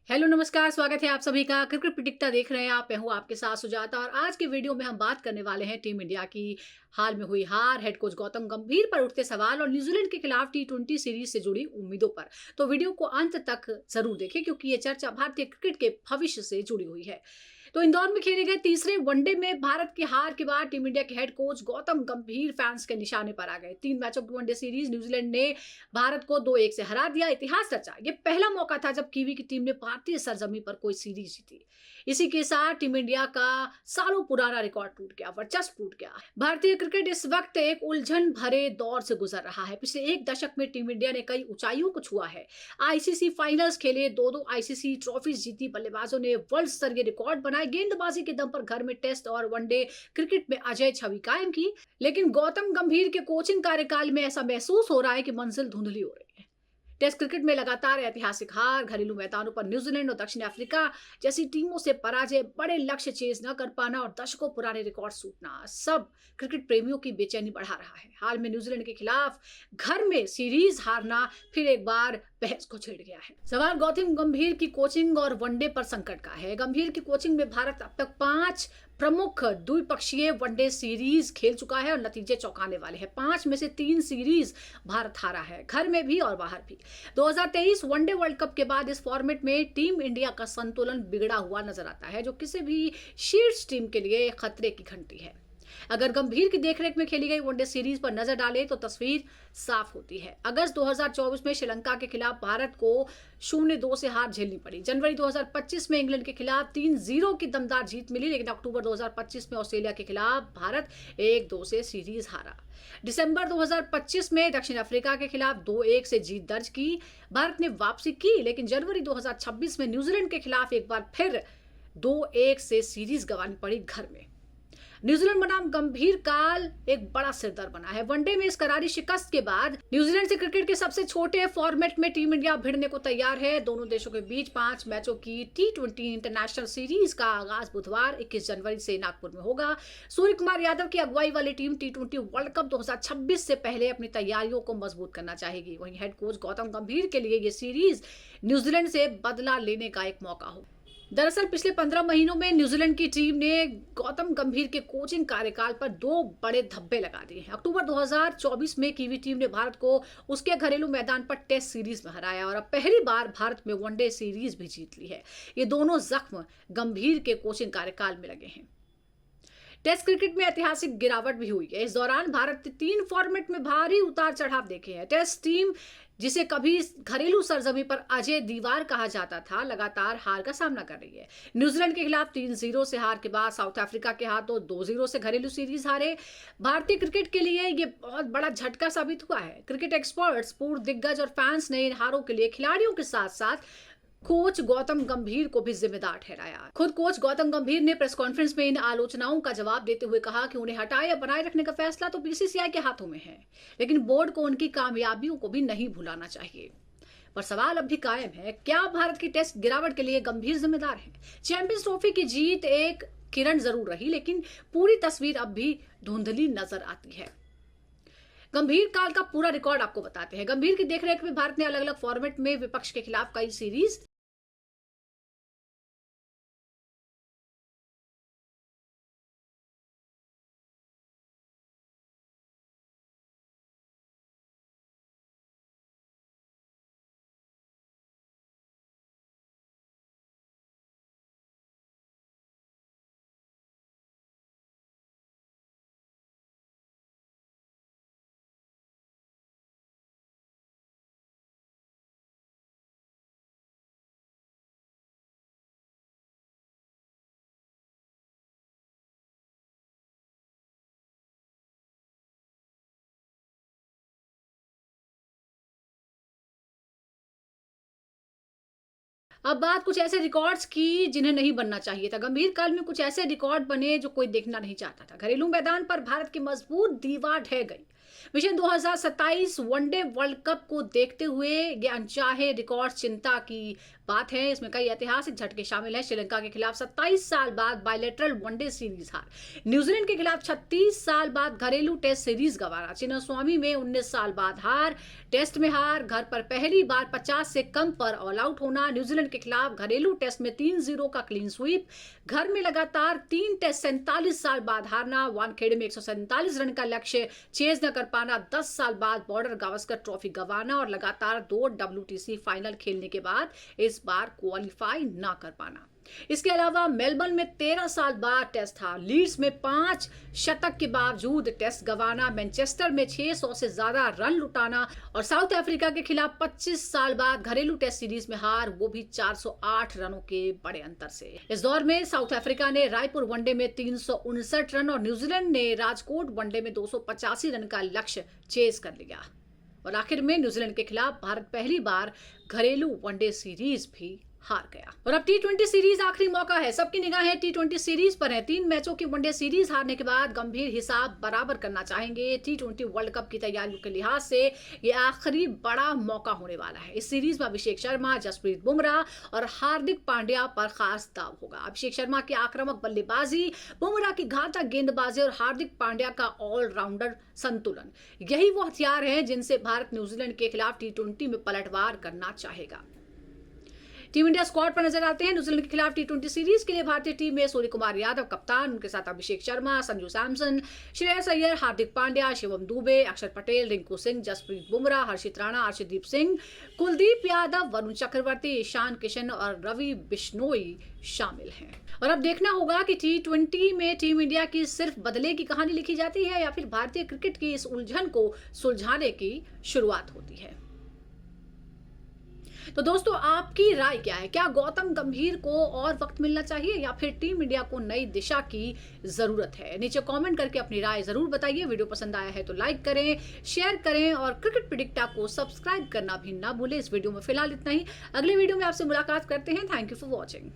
Hello नमस्कार, स्वागत है आप सभी का। क्रिकेट पिटिकता देख रहे हैं आप। मैं हूं आपके साथ सुजाता और आज के वीडियो में हम बात करने वाले हैं टीम इंडिया की हाल में हुई हार, हेड कोच गौतम गंभीर पर उठते सवाल और न्यूजीलैंड के खिलाफ टी20 सीरीज से जुड़ी उम्मीदों पर। तो वीडियो को अंत तक जरूर देखें क्योंकि ये चर्चा भारतीय क्रिकेट के भविष्य से जुड़ी हुई है। तो इंदौर में खेले गए तीसरे वनडे में भारत की हार के बाद टीम इंडिया के हेड कोच गौतम गंभीर फैंस के निशाने पर आ गए। 3 मैचों की वनडे सीरीज न्यूजीलैंड ने भारत को 2-1 से हरा दिया, इतिहास रचा। ये पहला मौका था जब कीवी की टीम ने भारतीय सरजमी पर कोई सीरीज जीती। इसी के साथ टीम इंडिया का सालों पुराना रिकॉर्ड टूट गया, वर्चस्व टूट गया। भारतीय क्रिकेट इस वक्त एक उलझन भरे दौर से गुजर रहा है। पिछले एक दशक में टीम इंडिया ने कई ऊंचाइयों को छुआ है। आईसीसी फाइनल्स खेले, दो आईसीसी ट्रॉफीज जीती, बल्लेबाजों ने वर्ल्ड स्तरीय रिकॉर्ड बनाए, गेंदबाजी के दम पर घर में टेस्ट और वनडे क्रिकेट में अजय छवि कायम की। लेकिन गौतम गंभीर के कोचिंग कार्यकाल में ऐसा महसूस हो रहा है कि मंजिल धुंधली हो रही है। टेस्ट क्रिकेट में लगातार ऐतिहासिक हार, घरेलू मैदानों पर न्यूजीलैंड और दक्षिण अफ्रीका जैसी टीमों से पराजय, बड़े लक्ष्य चेज न कर पाना और दशकों पुराने रिकॉर्ड टूटना, सब क्रिकेट प्रेमियों की बेचैनी बढ़ा रहा है। हाल में न्यूजीलैंड के खिलाफ घर में सीरीज हारना फिर एक बार बहस को छेड़ गया है। सवाल गौतम गंभीर की कोचिंग और वनडे पर संकट का है। गंभीर की कोचिंग में भारत अब तक 5 प्रमुख द्विपक्षीय वनडे सीरीज खेल चुका है और नतीजे चौंकाने वाले हैं। 5 में से 3 सीरीज भारत हारा है, घर में भी और बाहर भी। 2023 वनडे वर्ल्ड कप के बाद इस फॉर्मेट में टीम इंडिया का संतुलन बिगड़ा हुआ नजर आता है, जो किसी भी शीर्ष टीम के लिए खतरे की घंटी है। अगर गंभीर की देखरेख में खेली गई वनडे सीरीज पर नजर डालें तो तस्वीर साफ होती है। अगस्त 2024 में श्रीलंका के खिलाफ भारत को 0-2 से हार झेलनी पड़ी। जनवरी 2025 में इंग्लैंड के खिलाफ 3-0 की दमदार जीत मिली, लेकिन अक्टूबर 2025 में ऑस्ट्रेलिया के खिलाफ भारत 1-2 से सीरीज हारा। दिसंबर 2025 में दक्षिण अफ्रीका के खिलाफ 2-1 से जीत दर्ज की। भारत ने वापसी की, लेकिन जनवरी 2026 में न्यूजीलैंड के खिलाफ एक बार फिर 2-1 से सीरीज गंवानी पड़ी घर में। न्यूजीलैंड बनाम गंभीर काल एक बड़ा सिरदर्द बना है। वनडे में इस करारी शिकस्त के बाद न्यूजीलैंड से क्रिकेट के सबसे छोटे फॉर्मेट में टीम इंडिया भिड़ने को तैयार है। दोनों देशों के बीच 5 मैचों की टी20 इंटरनेशनल सीरीज का आगाज बुधवार 21 जनवरी से नागपुर में होगा। सूर्य कुमार यादव की अगुवाई वाली टीम टी20 वर्ल्ड कप 2026 से पहले अपनी तैयारियों को मजबूत करना चाहेगी। वहीं हेड कोच गौतम गंभीर के लिए ये सीरीज न्यूजीलैंड से बदला लेने का एक मौका होगा। दरअसल पिछले 15 महीनों में न्यूजीलैंड की टीम ने गौतम गंभीर के कोचिंग कार्यकाल पर 2 बड़े धब्बे लगा दिए हैं। अक्टूबर 2024 में कीवी टीम ने भारत को उसके घरेलू मैदान पर टेस्ट सीरीज में हराया और अब पहली बार भारत में वनडे सीरीज भी जीत ली है। ये दोनों जख्म गंभीर के कोचिंग कार्यकाल में लगे हैं। टेस्ट क्रिकेट में ऐतिहासिक गिरावट भी हुई है। इस दौरान भारत ने 3 फॉर्मेट में भारी उतार चढ़ाव देखे हैं। टेस्ट टीम, जिसे कभी घरेलू सरजमी पर अजय दीवार कहा जाता था, लगातार हार का सामना कर रही है। न्यूजीलैंड के खिलाफ 3-0 से हार के बाद साउथ अफ्रीका के हाथों 2-0 से घरेलू सीरीज हारे। भारतीय क्रिकेट के लिए ये बहुत बड़ा झटका साबित हुआ है। क्रिकेट एक्सपर्ट्स, पूर्व दिग्गज और फैंस ने इन हारों के लिए खिलाड़ियों के साथ साथ कोच गौतम गंभीर को भी जिम्मेदार ठहराया। खुद कोच गौतम गंभीर ने प्रेस कॉन्फ्रेंस में इन आलोचनाओं का जवाब देते हुए कहा कि उन्हें हटाए या बनाए रखने का फैसला तो बीसीसीआई के हाथों में है, लेकिन बोर्ड को उनकी कामयाबियों को भी नहीं भुलाना चाहिए। पर सवाल अब भी कायम है, क्या भारत की टेस्ट गिरावट के लिए गंभीर जिम्मेदार है? चैंपियंस ट्रॉफी की जीत एक किरण जरूर रही, लेकिन पूरी तस्वीर अब भी धुंधली नजर आती है। गंभीर काल का पूरा रिकॉर्ड आपको बताते हैं। गंभीर की देखरेख में भारत ने अलग अलग फॉर्मेट में विपक्ष के खिलाफ कई सीरीज अब बात कुछ ऐसे रिकॉर्ड्स की जिन्हें नहीं बनना चाहिए था। गंभीर काल में कुछ ऐसे रिकॉर्ड बने जो कोई देखना नहीं चाहता था। घरेलू मैदान पर भारत की मजबूत दीवार ढह गई। मिशन 2027 वनडे वर्ल्ड कप को देखते हुए ये अनचाहे रिकॉर्ड चिंता की बात है। इसमें कई ऐतिहासिक झटके शामिल हैं। श्रीलंका के खिलाफ 27 साल बाद बायलैटरल वनडे सीरीज हार, न्यूजीलैंड के खिलाफ 36 साल बाद घरेलू टेस्ट सीरीज गंवाना, चिन्नास्वामी में 19 साल बाद हार, टेस्ट में हार, घर पर पहली बार 50 से कम पर ऑल आउट होना, न्यूजीलैंड के खिलाफ घरेलू टेस्ट में 3-0 का क्लीन स्वीप, घर में लगातार 3 टेस्ट 47 साल बाद हारना, वानखेड़े में 147 रन का लक्ष्य चेज न कर पाना, 10 साल बाद बॉर्डर गावस्कर ट्रॉफी गंवाना और लगातार 2 WTC फाइनल खेलने के बाद इस बार क्वालिफाई ना कर पाना। इसके अलावा मेलबर्न में 13 साल बाद टेस्ट हार, लीड्स में 5 शतक के बावजूद टेस्ट गंवाना, मैनचेस्टर में 600 से ज्यादा रन लुटाना और साउथ अफ्रीका के खिलाफ 25 साल बाद घरेलू टेस्ट सीरीज में हार, वो भी 408 रनों के बड़े अंतर से। इस दौर में साउथ अफ्रीका ने रायपुर वनडे में 359 रन और न्यूजीलैंड ने राजकोट वनडे में 285 रन का लक्ष्य चेज कर लिया और आखिर में न्यूजीलैंड के खिलाफ भारत पहली बार घरेलू वनडे सीरीज भी हार गया। और अब T20 सीरीज आखिरी मौका है। सबकी निगाहें T20 सीरीज पर है। 3 मैचों की वनडे सीरीज हारने के बाद गंभीर हिसाब बराबर करना चाहेंगे। T20 वर्ल्ड कप की तैयारियों के लिहाज से ये आखिरी बड़ा मौका होने वाला है। इस सीरीज में अभिषेक शर्मा, जसप्रीत बुमराह और हार्दिक पांड्या पर खास दाव होगा। अभिषेक शर्मा की आक्रामक बल्लेबाजी, बुमराह की घातक गेंदबाजी और हार्दिक पांड्या का ऑलराउंडर संतुलन, यही वो हथियार है जिनसे भारत न्यूजीलैंड के खिलाफ T20 में पलटवार करना चाहेगा। टीम इंडिया स्क्वाड पर नजर आते हैं। न्यूजीलैंड के खिलाफ T20 सीरीज के लिए भारतीय टीम में सूर्य कुमार यादव कप्तान, उनके साथ अभिषेक शर्मा, संजू सैमसन, श्रेयस अय्यर, हार्दिक पांड्या, शिवम दुबे, अक्षर पटेल, रिंकू सिंह, जसप्रीत बुमराह, हर्षित राणा, अर्शदीप सिंह, कुलदीप यादव, वरुण चक्रवर्ती, ईशान किशन और रवि बिश्नोई शामिल हैं। और अब देखना होगा कि T20 में टीम इंडिया की सिर्फ बदले की कहानी लिखी जाती है या फिर भारतीय क्रिकेट की इस उलझन को सुलझाने की शुरुआत होती है। तो दोस्तों, आपकी राय क्या है? क्या गौतम गंभीर को और वक्त मिलना चाहिए या फिर टीम इंडिया को नई दिशा की जरूरत है? नीचे कमेंट करके अपनी राय जरूर बताइए। वीडियो पसंद आया है तो लाइक करें, शेयर करें और क्रिकेट प्रेडिक्टा को सब्सक्राइब करना भी ना भूलें। इस वीडियो में फिलहाल इतना ही। अगले वीडियो में आपसे मुलाकात करते हैं। Thank you for watching.